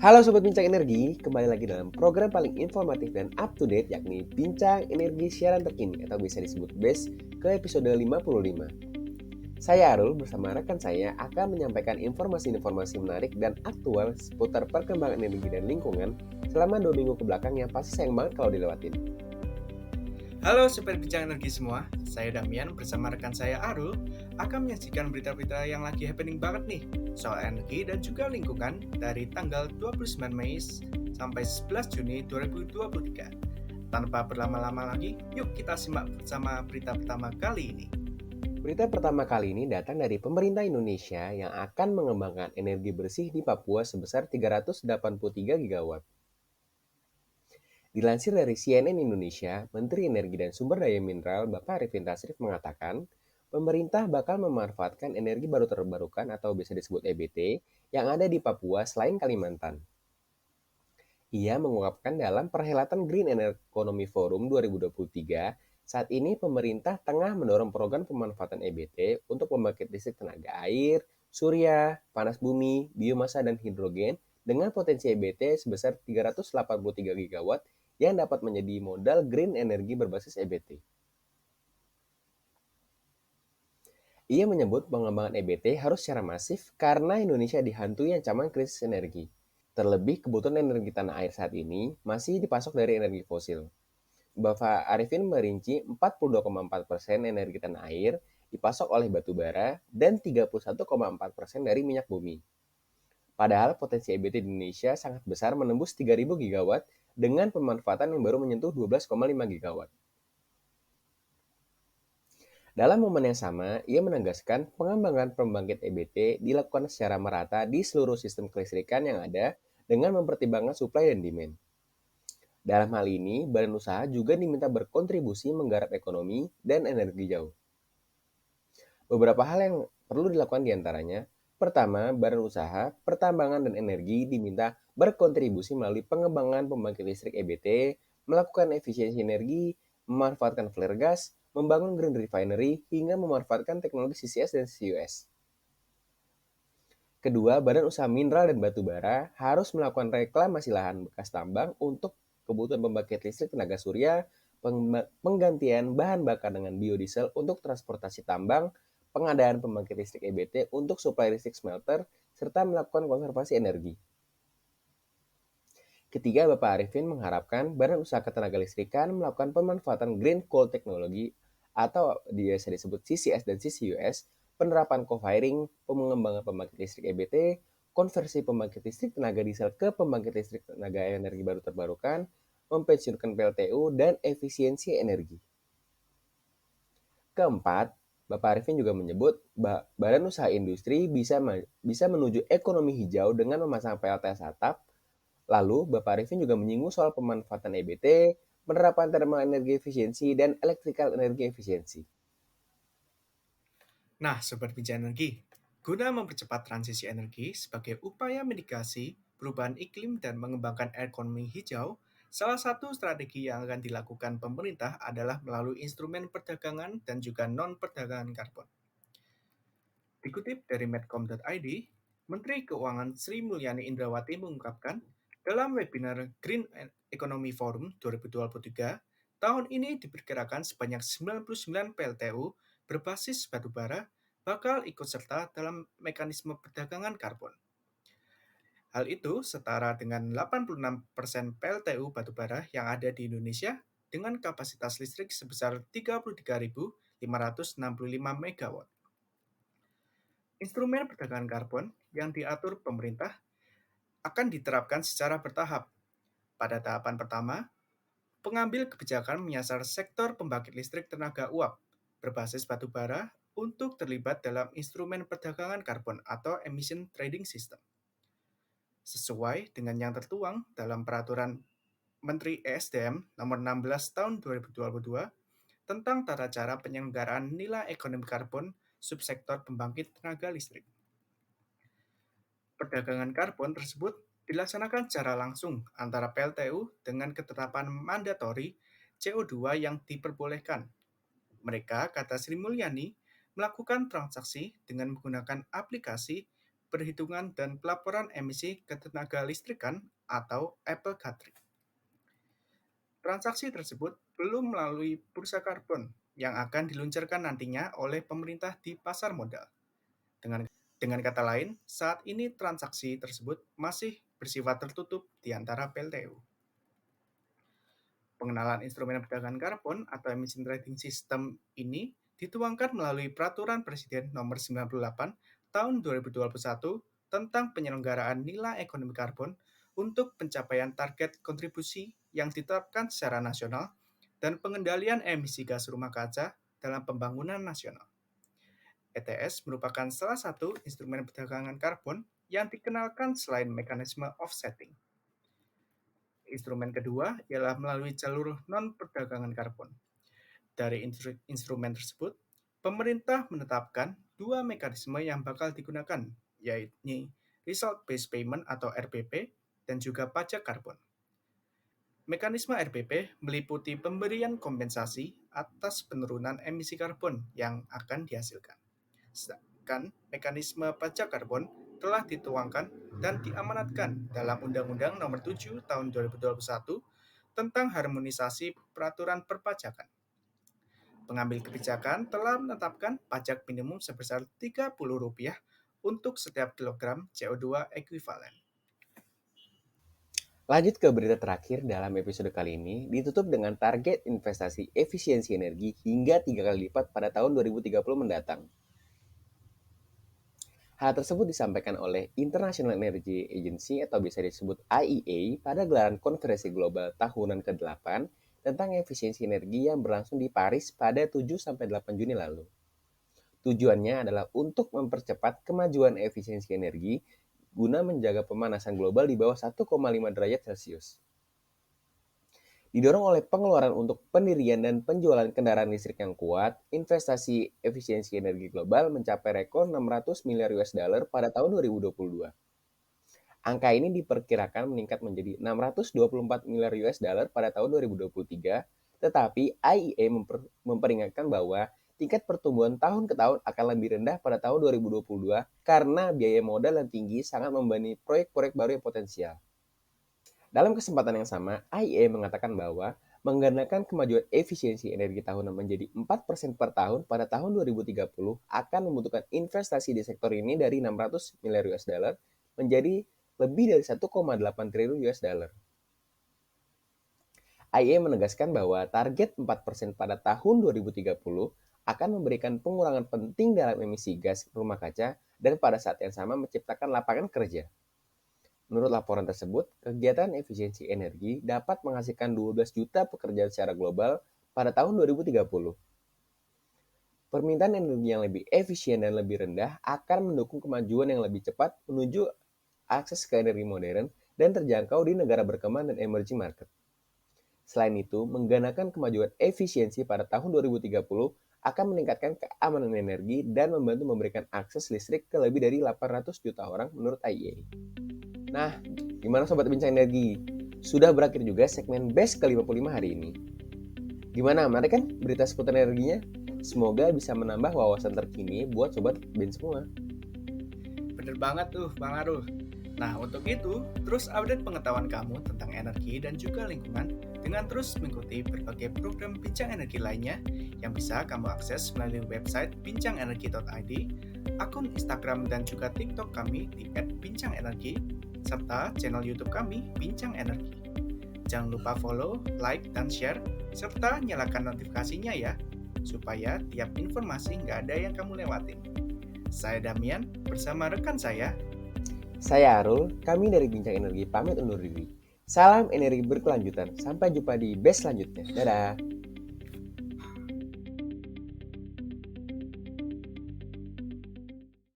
Halo Sobat Bincang Energi, kembali lagi dalam program paling informatif dan up to date yakni Bincang Energi Siaran Terkini atau bisa disebut BES ke episode 55. Saya Arul bersama rekan saya akan menyampaikan informasi-informasi menarik dan aktual seputar perkembangan energi dan lingkungan selama 2 minggu ke belakang yang pasti sayang banget kalau dilewatin. Halo Sobat Bincang Energi semua, saya Damian bersama rekan saya Arul akan menyajikan berita-berita yang lagi happening banget nih soal energi dan juga lingkungan dari tanggal 29 Mei sampai 11 Juni 2023. Tanpa berlama-lama lagi, yuk kita simak bersama berita pertama kali ini. Berita pertama kali ini datang dari pemerintah Indonesia yang akan mengembangkan energi bersih di Papua sebesar 383 gigawatt. Dilansir dari CNN Indonesia, Menteri Energi dan Sumber Daya Mineral Bapak Arifin Tasrif mengatakan, pemerintah bakal memanfaatkan energi baru terbarukan atau bisa disebut EBT yang ada di Papua selain Kalimantan. Ia mengungkapkan dalam perhelatan Green Economy Forum 2023, saat ini pemerintah tengah mendorong program pemanfaatan EBT untuk pembangkit listrik tenaga air, surya, panas bumi, biomasa, dan hidrogen dengan potensi EBT sebesar 383 gigawatt yang dapat menjadi modal green energi berbasis EBT. Ia menyebut pengembangan EBT harus secara masif karena Indonesia dihantui ancaman krisis energi. Terlebih kebutuhan energi tanah air saat ini masih dipasok dari energi fosil. Bapak Arifin merinci 42,4% energi tanah air dipasok oleh batu bara dan 31,4% dari minyak bumi. Padahal potensi EBT di Indonesia sangat besar menembus 3.000 gigawatt dengan pemanfaatan yang baru menyentuh 12,5 gigawatt. Dalam momen yang sama, ia menegaskan pengembangan pembangkit EBT dilakukan secara merata di seluruh sistem kelistrikan yang ada dengan mempertimbangkan supply dan demand. Dalam hal ini, badan usaha juga diminta berkontribusi menggarap ekonomi dan energi jauh. Beberapa hal yang perlu dilakukan diantaranya, pertama, badan usaha, pertambangan dan energi diminta berkontribusi melalui pengembangan pembangkit listrik EBT, melakukan efisiensi energi, memanfaatkan flare gas, membangun green refinery, hingga memanfaatkan teknologi CCS dan CCUS. Kedua, badan usaha mineral dan batu bara harus melakukan reklamasi lahan bekas tambang untuk kebutuhan pembangkit listrik tenaga surya, penggantian bahan bakar dengan biodiesel untuk transportasi tambang, pengadaan pembangkit listrik EBT untuk suplai listrik smelter, serta melakukan konservasi energi. Ketiga, Bapak Arifin mengharapkan Badan Usaha Ketenaga Listrikan melakukan pemanfaatan Green Coal Technology atau biasa disebut CCS dan CCUS, penerapan co-firing, pengembangan pembangkit listrik EBT, konversi pembangkit listrik tenaga diesel ke pembangkit listrik tenaga energi baru terbarukan, mempensiunkan PLTU, dan efisiensi energi. Keempat, Bapak Arifin juga menyebut Badan Usaha Industri bisa menuju ekonomi hijau dengan memasang PLTS atap. Lalu, Bapak Arifin juga menyinggung soal pemanfaatan EBT, penerapan thermal energi efisiensi, dan electrical energi efisiensi. Nah, Sobat Bincang Energi, guna mempercepat transisi energi sebagai upaya mitigasi perubahan iklim dan mengembangkan ekonomi hijau, salah satu strategi yang akan dilakukan pemerintah adalah melalui instrumen perdagangan dan juga non-perdagangan karbon. Dikutip dari medcom.id, Menteri Keuangan Sri Mulyani Indrawati mengungkapkan, dalam webinar Green Economy Forum 2023, tahun ini diperkirakan sebanyak 99 PLTU berbasis batubara bakal ikut serta dalam mekanisme perdagangan karbon. Hal itu setara dengan 86% PLTU batubara yang ada di Indonesia dengan kapasitas listrik sebesar 33.565 MW. Instrumen perdagangan karbon yang diatur pemerintah akan diterapkan secara bertahap. Pada tahapan pertama, pengambil kebijakan menyasar sektor pembangkit listrik tenaga uap berbasis batu bara untuk terlibat dalam instrumen perdagangan karbon atau emission trading system. Sesuai dengan yang tertuang dalam peraturan Menteri ESDM nomor 16 tahun 2022 tentang tata cara penyelenggaraan nilai ekonomi karbon subsektor pembangkit tenaga listrik. Perdagangan karbon tersebut dilaksanakan secara langsung antara PLTU dengan ketetapan mandatori CO2 yang diperbolehkan. Mereka, kata Sri Mulyani, melakukan transaksi dengan menggunakan aplikasi perhitungan dan pelaporan emisi ketenaga listrikan atau Apple Gatrik. Transaksi tersebut belum melalui bursa karbon yang akan diluncurkan nantinya oleh pemerintah di pasar modal. Dengan kata lain, saat ini transaksi tersebut masih bersifat tertutup di antara PLTU. Pengenalan instrumen perdagangan karbon atau emission trading system ini dituangkan melalui Peraturan Presiden Nomor 98 Tahun 2021 tentang penyelenggaraan nilai ekonomi karbon untuk pencapaian target kontribusi yang ditetapkan secara nasional dan pengendalian emisi gas rumah kaca dalam pembangunan nasional. ETS merupakan salah satu instrumen perdagangan karbon yang dikenalkan selain mekanisme offsetting. Instrumen kedua ialah melalui jalur non-perdagangan karbon. Dari instrumen tersebut, pemerintah menetapkan dua mekanisme yang bakal digunakan, yaitu Result Based Payment atau RBP dan juga pajak karbon. Mekanisme RBP meliputi pemberian kompensasi atas penurunan emisi karbon yang akan dihasilkan. Sedangkan mekanisme pajak karbon telah dituangkan dan diamanatkan dalam Undang-Undang Nomor 7 Tahun 2021 tentang harmonisasi peraturan perpajakan. Pengambil kebijakan telah menetapkan pajak minimum sebesar Rp30 untuk setiap kilogram CO2 ekuivalen. Lanjut ke berita terakhir dalam episode kali ini, ditutup dengan target investasi efisiensi energi hingga 3 kali lipat pada tahun 2030 mendatang. Hal tersebut disampaikan oleh International Energy Agency atau bisa disebut IEA pada gelaran konferensi global tahunan ke-8 tentang efisiensi energi yang berlangsung di Paris pada 7-8 Juni lalu. Tujuannya adalah untuk mempercepat kemajuan efisiensi energi guna menjaga pemanasan global di bawah 1,5 derajat Celcius. Didorong oleh pengeluaran untuk pendirian dan penjualan kendaraan listrik yang kuat, investasi efisiensi energi global mencapai rekor 600 miliar US dollar pada tahun 2022. Angka ini diperkirakan meningkat menjadi 624 miliar US dollar pada tahun 2023, tetapi IEA memperingatkan bahwa tingkat pertumbuhan tahun ke tahun akan lebih rendah pada tahun 2022 karena biaya modal yang tinggi sangat membebani proyek-proyek baru yang potensial. Dalam kesempatan yang sama, IEA mengatakan bahwa menggandakan kemajuan efisiensi energi tahunan menjadi 4% per tahun pada tahun 2030 akan membutuhkan investasi di sektor ini dari 600 miliar US dollar menjadi lebih dari 1,8 triliun US dollar. IEA menegaskan bahwa target 4% pada tahun 2030 akan memberikan pengurangan penting dalam emisi gas rumah kaca dan pada saat yang sama menciptakan lapangan kerja. Menurut laporan tersebut, kegiatan efisiensi energi dapat menghasilkan 12 juta pekerjaan secara global pada tahun 2030. Permintaan energi yang lebih efisien dan lebih rendah akan mendukung kemajuan yang lebih cepat menuju akses ke energi modern dan terjangkau di negara berkembang dan emerging market. Selain itu, menggunakan kemajuan efisiensi pada tahun 2030 akan meningkatkan keamanan energi dan membantu memberikan akses listrik ke lebih dari 800 juta orang menurut IEA. Nah, gimana Sobat Bincang Energi? Sudah berakhir juga segmen BEST ke-55 hari ini. Gimana, menarik kan berita seputar energinya? Semoga bisa menambah wawasan terkini buat Sobat Bin semua. Bener banget tuh, Bang Arul. Nah, untuk itu, terus update pengetahuan kamu tentang energi dan juga lingkungan dengan terus mengikuti berbagai program Bincang Energi lainnya yang bisa kamu akses melalui website bincangenergi.id, akun Instagram dan juga TikTok kami di @bincangenergi, serta channel YouTube kami, Bincang Energi. Jangan lupa follow, like, dan share, serta nyalakan notifikasinya ya, supaya tiap informasi nggak ada yang kamu lewatin. Saya Damian, bersama rekan saya. Saya Arul, kami dari Bincang Energi pamit undur diri. Salam energi berkelanjutan, sampai jumpa di BEST selanjutnya. Dadah!